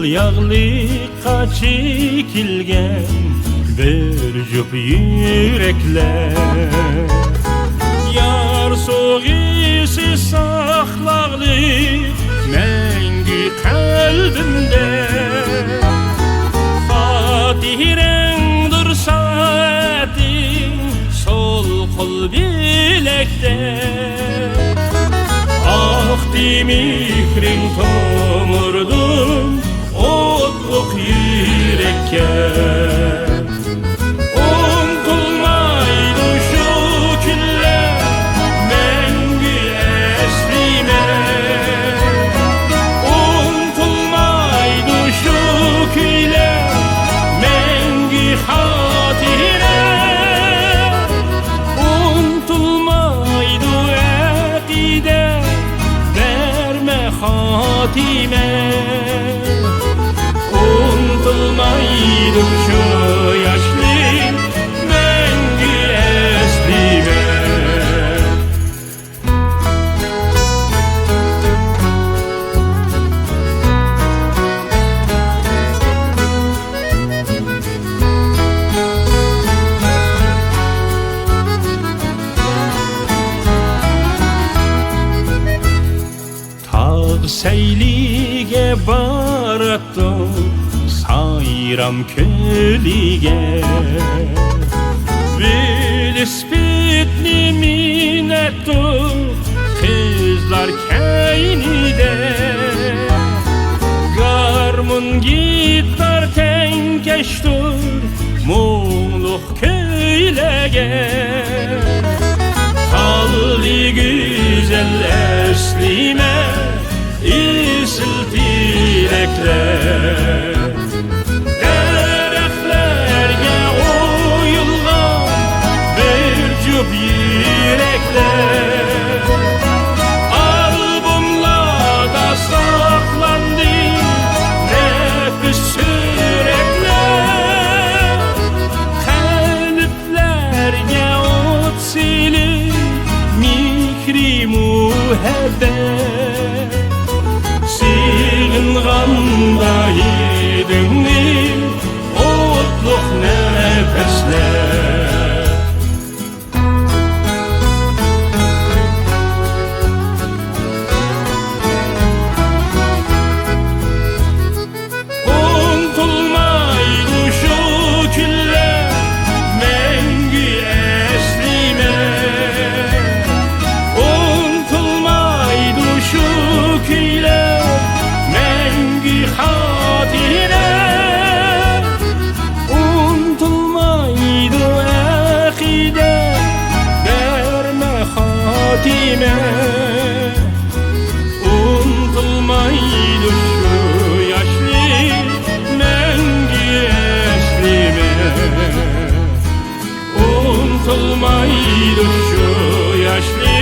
yağlıkka çekilgen bir jup yürekler. Yar soğusu saklaqlı məngü kalbimde. Fatihrendir saatin sol kol bilekte. Akdi mihrin tomurdum otluk yürekke. Unutulmaydı şu günler mengü eslime. Unutulmaydı şu köyler mengü hatire. Unutulmaydı akide hatime. Unutulmaydım şu yaşlı mengü eslime. Seylige barattım sayram kölige. Velosipedni minettim kızlar keynide. Garmun gitar tenkeştir muğluk köylege. Kalli güzel eslime İsil dilekler. Dereflerge oyulgan bir cüp yürekler. Albumlarda saklandı nefis sürekler. Kalplerge ot silip mikri muhabbet. Sığınğanda yedinni otluk nefesler. Unutulmaydı şu günler mengü eslime. Unutulmaydı şu köyler hatire. Unutulmaydı akide verme hatime. Unutulmaydı şu yaşlı mengü eslime. Unutulmaydı şu yaşlı